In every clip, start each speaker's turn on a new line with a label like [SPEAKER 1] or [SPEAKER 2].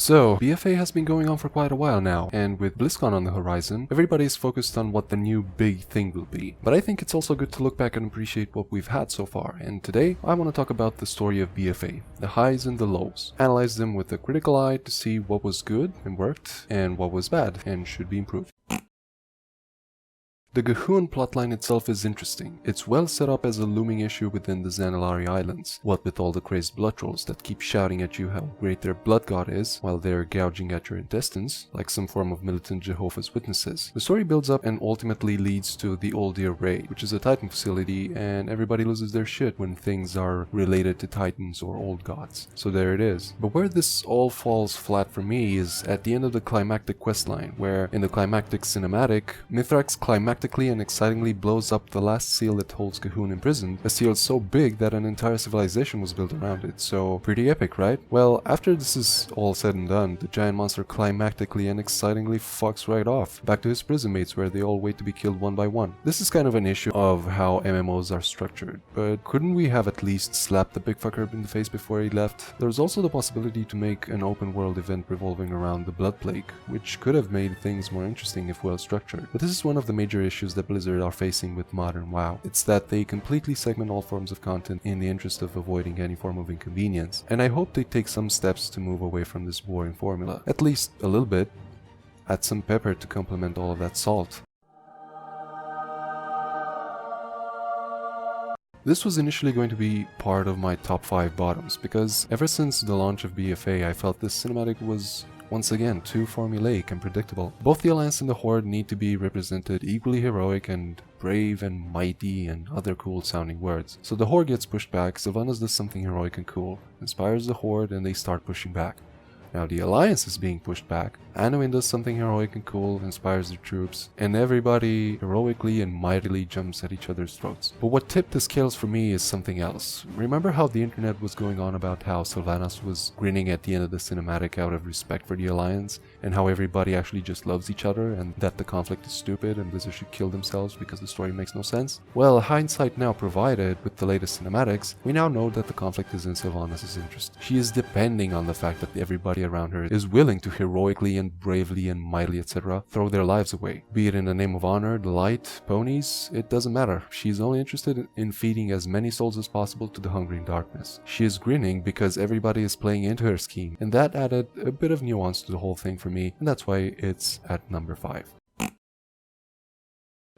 [SPEAKER 1] So, BFA has been going on for quite a while now, and with BlizzCon on the horizon, everybody is focused on what the new big thing will be. But I think it's also good to look back and appreciate what we've had so far, and today I want to talk about the story of BFA, the highs and the lows, analyze them with a critical eye to see what was good and worked, and what was bad and should be improved. The G'huun plotline itself is interesting. It's well set up as a looming issue within the Zanilari Islands, what with all the crazed blood trolls that keep shouting at you how great their blood god is, while they're gouging at your intestines, like some form of militant Jehovah's Witnesses. The story builds up and ultimately leads to the Uldir Raid, which is a Titan facility, and everybody loses their shit when things are related to Titans or old gods. So there it is. But where this all falls flat for me is at the end of the climactic questline, where in the climactic cinematic, Mithrax climactically and excitingly blows up the last seal that holds G'huun imprisoned, a seal so big that an entire civilization was built around it, so pretty epic, right? Well, after this is all said and done, the giant monster climactically and excitingly fucks right off, back to his prison mates where they all wait to be killed one by one. This is kind of an issue of how MMOs are structured, but couldn't we have at least slapped the big fucker in the face before he left? There's also the possibility to make an open world event revolving around the Blood Plague, which could have made things more interesting if well structured. But this is one of the major issues that Blizzard are facing with modern WoW. It's that they completely segment all forms of content in the interest of avoiding any form of inconvenience, and I hope they take some steps to move away from this boring formula. At least a little bit. Add some pepper to complement all of that salt. This was initially going to be part of my top 5 bottoms, because ever since the launch of BFA I felt this cinematic was once again too formulaic and predictable. Both the Alliance and the Horde need to be represented equally heroic and brave and mighty and other cool sounding words. So the Horde gets pushed back, Sylvanas does something heroic and cool, inspires the Horde, and they start pushing back. Now the Alliance is being pushed back, Anduin does something heroic and cool, inspires the troops, and everybody heroically and mightily jumps at each other's throats. But what tipped the scales for me is something else. Remember how the internet was going on about how Sylvanas was grinning at the end of the cinematic out of respect for the Alliance, and how everybody actually just loves each other, and that the conflict is stupid and Blizzard should kill themselves because the story makes no sense? Well, hindsight now provided, with the latest cinematics, we now know that the conflict is in Sylvanas' interest. She is depending on the fact that everybody around her is willing to heroically and bravely and mightily etc. throw their lives away. Be it in the name of honor, the light, ponies, it doesn't matter. She's only interested in feeding as many souls as possible to the hungry in darkness. She is grinning because everybody is playing into her scheme, and that added a bit of nuance to the whole thing for me, and that's why it's at number 5.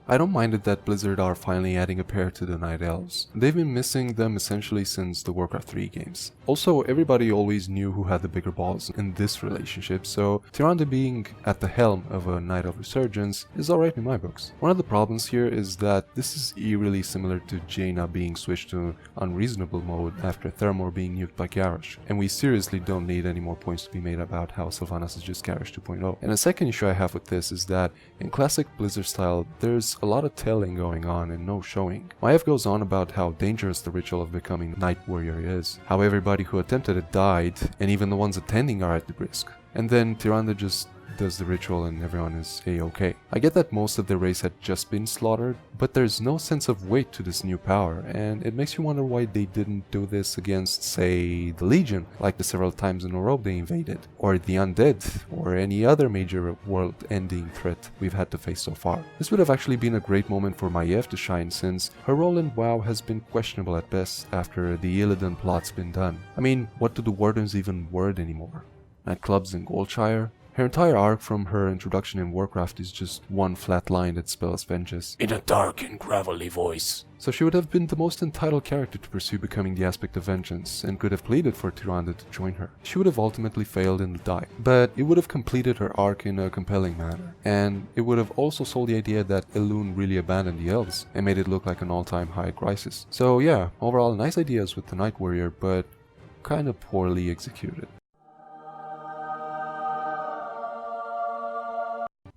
[SPEAKER 1] I don't mind it that Blizzard are finally adding a pair to the Night Elves. They've been missing them essentially since the Warcraft 3 games. Also, everybody always knew who had the bigger balls in this relationship, so Tyrande being at the helm of a Night Elf resurgence is alright in my books. One of the problems here is that this is eerily similar to Jaina being switched to unreasonable mode after Theramore being nuked by Garrosh, and we seriously don't need any more points to be made about how Sylvanas is just Garrosh 2.0. And the second issue I have with this is that in classic Blizzard style, there's a lot of telling going on and no showing. Maiev goes on about how dangerous the ritual of becoming Night Warrior is, how everybody who attempted it died, and even the ones attending are at the risk. And then Tyrande just does the ritual and everyone is a-okay. I get that most of the race had just been slaughtered, but there's no sense of weight to this new power, and it makes you wonder why they didn't do this against, say, the Legion, like the several times in a row they invaded, or the Undead, or any other major world-ending threat we've had to face so far. This would have actually been a great moment for Maiev to shine, since her role in WoW has been questionable at best after the Illidan plot's been done. I mean, what do the Wardens even word anymore? Nightclubs in Goldshire? Her entire arc from her introduction in Warcraft is just one flat line that spells vengeance in a dark and gravelly voice. So she would have been the most entitled character to pursue becoming the aspect of vengeance, and could have pleaded for Tyrande to join her. She would have ultimately failed and died, but it would have completed her arc in a compelling manner, and it would have also sold the idea that Elune really abandoned the elves, and made it look like an all-time high crisis. So yeah, overall nice ideas with the Night Warrior, but kinda poorly executed.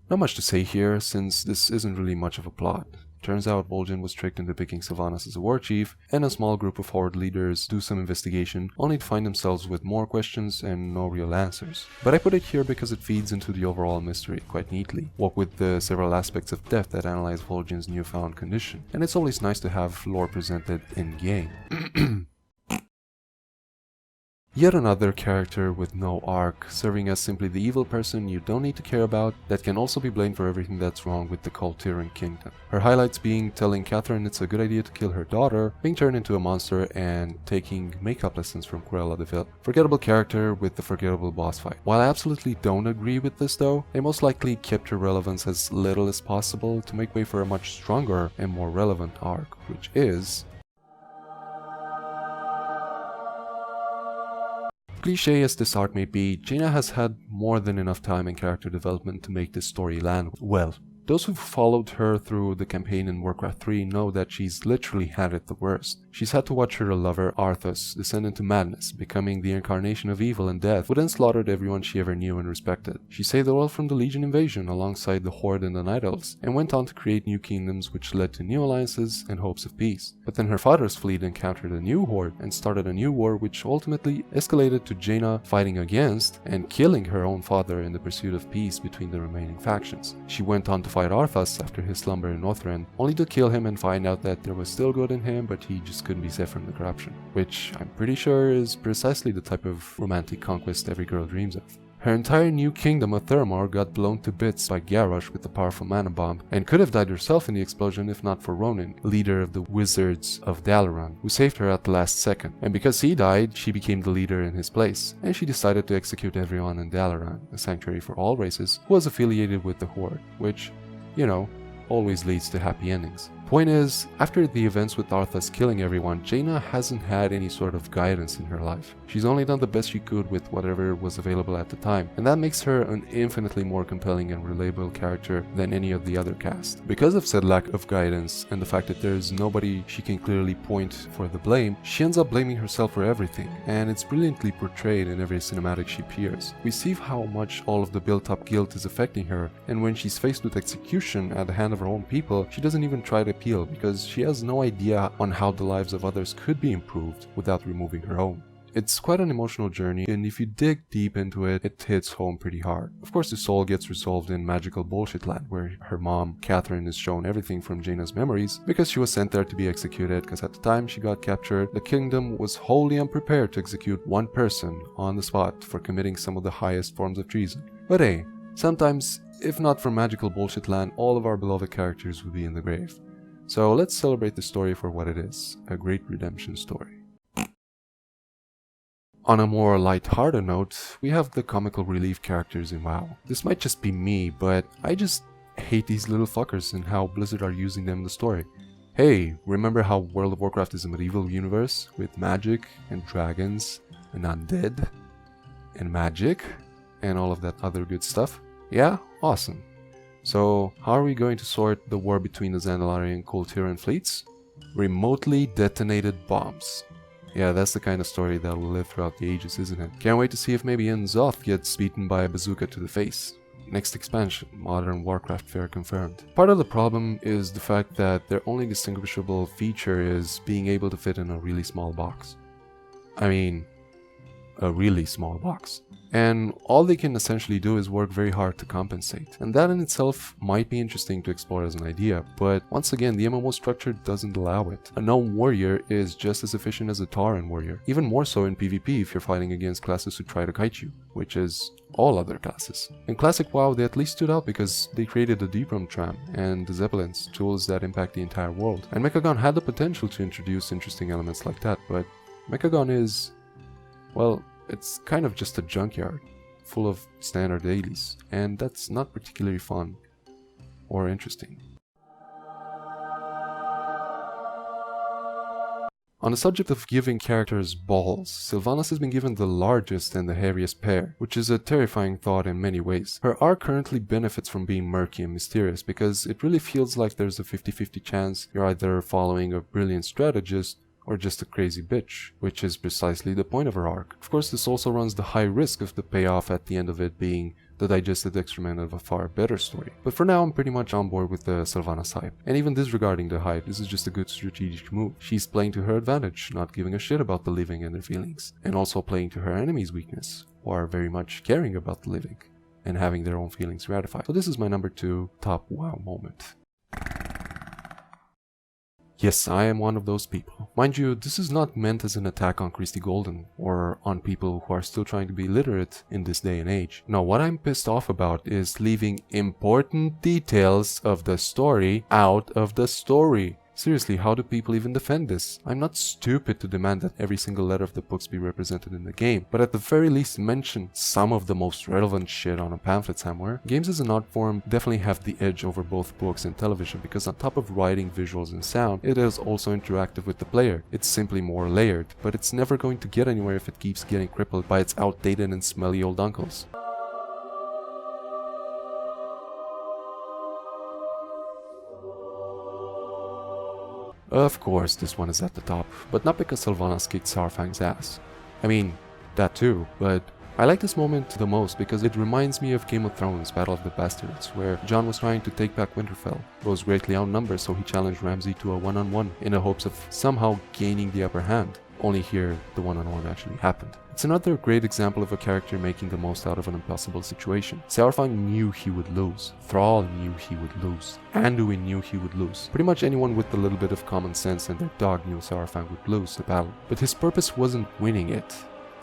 [SPEAKER 1] Not much to say here, since this isn't really much of a plot. Turns out Vol'jin was tricked into picking Sylvanas as a war chief, and a small group of Horde leaders do some investigation, only to find themselves with more questions and no real answers. But I put it here because it feeds into the overall mystery quite neatly, what with the several aspects of death that analyze Vol'jin's newfound condition, and it's always nice to have lore presented in-game. Yet another character with no arc, serving as simply the evil person you don't need to care about, that can also be blamed for everything that's wrong with the cult Tyrann kingdom. Her highlights being telling Catherine it's a good idea to kill her daughter, being turned into a monster, and taking makeup lessons from Cruella de Vil. Forgettable character with the forgettable boss fight. While I absolutely don't agree with this though, they most likely kept her relevance as little as possible to make way for a much stronger and more relevant arc, which is... Cliché as this arc may be, Jaina has had more than enough time and character development to make this story land well. Those who've followed her through the campaign in Warcraft 3 know that she's literally had it the worst. She's had to watch her lover, Arthas, descend into madness, becoming the incarnation of evil and death, who then slaughtered everyone she ever knew and respected. She saved the world from the Legion invasion alongside the Horde and the Night Elves, and went on to create new kingdoms which led to new alliances and hopes of peace. But then her father's fleet encountered a new horde and started a new war which ultimately escalated to Jaina fighting against and killing her own father in the pursuit of peace between the remaining factions. She went on to fight Arthas after his slumber in Northrend, only to kill him and find out that there was still good in him, but he just couldn't be saved from the corruption. Which I'm pretty sure is precisely the type of romantic conquest every girl dreams of. Her entire new kingdom of Theramore got blown to bits by Garrosh with a powerful mana bomb, and could have died herself in the explosion if not for Ronin, leader of the Wizards of Dalaran, who saved her at the last second. And because he died, she became the leader in his place, and she decided to execute everyone in Dalaran, a sanctuary for all races, who was affiliated with the Horde, which, you know, always leads to happy endings. Point is, after the events with Arthas killing everyone, Jaina hasn't had any sort of guidance in her life. She's only done the best she could with whatever was available at the time, and that makes her an infinitely more compelling and relatable character than any of the other cast. Because of said lack of guidance and the fact that there's nobody she can clearly point for the blame, she ends up blaming herself for everything, and it's brilliantly portrayed in every cinematic she appears. We see how much all of the built-up guilt is affecting her, and when she's faced with execution at the hand of her own people, she doesn't even try to appeal because she has no idea on how the lives of others could be improved without removing her own. It's quite an emotional journey, and if you dig deep into it, it hits home pretty hard. Of course, this all gets resolved in magical bullshit land, where her mom, Catherine, is shown everything from Jaina's memories, because she was sent there to be executed, because at the time she got captured, the kingdom was wholly unprepared to execute one person on the spot for committing some of the highest forms of treason. But hey, sometimes, if not for magical bullshit land, all of our beloved characters would be in the grave. So let's celebrate the story for what it is, a great redemption story. On a more light-hearted note, we have the comical relief characters in WoW. This might just be me, but I just hate these little fuckers and how Blizzard are using them in the story. Hey, remember how World of Warcraft is a medieval universe with magic and dragons and undead and magic and all of that other good stuff? Yeah? Awesome. So, how are we going to sort the war between the Zandalari and Kul Tiran fleets? Remotely detonated bombs. Yeah, that's the kind of story that will live throughout the ages, isn't it? Can't wait to see if maybe N'Zoth gets beaten by a bazooka to the face. Next expansion, Modern Warcraft Fair confirmed. Part of the problem is the fact that their only distinguishable feature is being able to fit in a really small box. I mean, a really small box. And all they can essentially do is work very hard to compensate. And that in itself might be interesting to explore as an idea, but once again, the MMO structure doesn't allow it. A gnome warrior is just as efficient as a Tauren warrior, even more so in PvP if you're fighting against classes who try to kite you, which is all other classes. In Classic WoW, they at least stood out because they created the Deep Room Tram and the Zeppelins, tools that impact the entire world. And Mechagon had the potential to introduce interesting elements like that, but Mechagon is, well, it's kind of just a junkyard, full of standard dailies, and that's not particularly fun or interesting. On the subject of giving characters balls, Sylvanas has been given the largest and the hairiest pair, which is a terrifying thought in many ways. Her arc currently benefits from being murky and mysterious because it really feels like there's a 50-50 chance you're either following a brilliant strategist or just a crazy bitch, which is precisely the point of her arc. Of course, this also runs the high risk of the payoff at the end of it being the digested excrement of a far better story. But for now, I'm pretty much on board with the Sylvanas hype. And even disregarding the hype, this is just a good strategic move. She's playing to her advantage, not giving a shit about the living and their feelings, and also playing to her enemy's weakness, who are very much caring about the living and having their own feelings gratified. So this is my number 2 top WoW moment. Yes, I am one of those people. Mind you, this is not meant as an attack on Christy Golden or on people who are still trying to be literate in this day and age. No, what I'm pissed off about is leaving important details of the story out of the story. Seriously, how do people even defend this? I'm not stupid to demand that every single letter of the books be represented in the game, but at the very least mention some of the most relevant shit on a pamphlet somewhere. Games as an art form definitely have the edge over both books and television because on top of writing, visuals and sound, it is also interactive with the player. It's simply more layered, but it's never going to get anywhere if it keeps getting crippled by its outdated and smelly old uncles. Of course, this one is at the top, but not because Sylvanas kicked Saurfang's ass. I mean, that too, but I like this moment the most because it reminds me of Game of Thrones Battle of the Bastards, where Jon was trying to take back Winterfell, but was greatly outnumbered, so he challenged Ramsay to a one-on-one in the hopes of somehow gaining the upper hand. Only here, the one-on-one actually happened. It's another great example of a character making the most out of an impossible situation. Saurfang knew he would lose, Thrall knew he would lose, Anduin knew he would lose. Pretty much anyone with a little bit of common sense and their dog knew Saurfang would lose the battle. But his purpose wasn't winning it.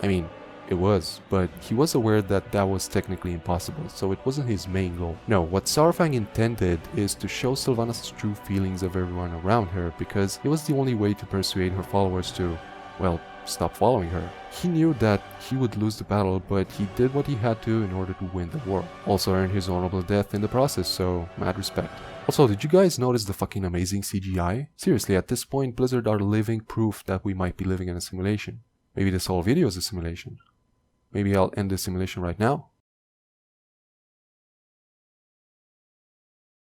[SPEAKER 1] I mean, it was, but he was aware that that was technically impossible, so it wasn't his main goal. No, what Saurfang intended is to show Sylvanas' true feelings of everyone around her, because it was the only way to persuade her followers to, well, stop following her. He knew that he would lose the battle, but he did what he had to in order to win the war. Also earned his honorable death in the process, so mad respect. Also, did you guys notice the fucking amazing CGI? Seriously, at this point, Blizzard are living proof that we might be living in a simulation. Maybe this whole video is a simulation. Maybe I'll end this simulation right now.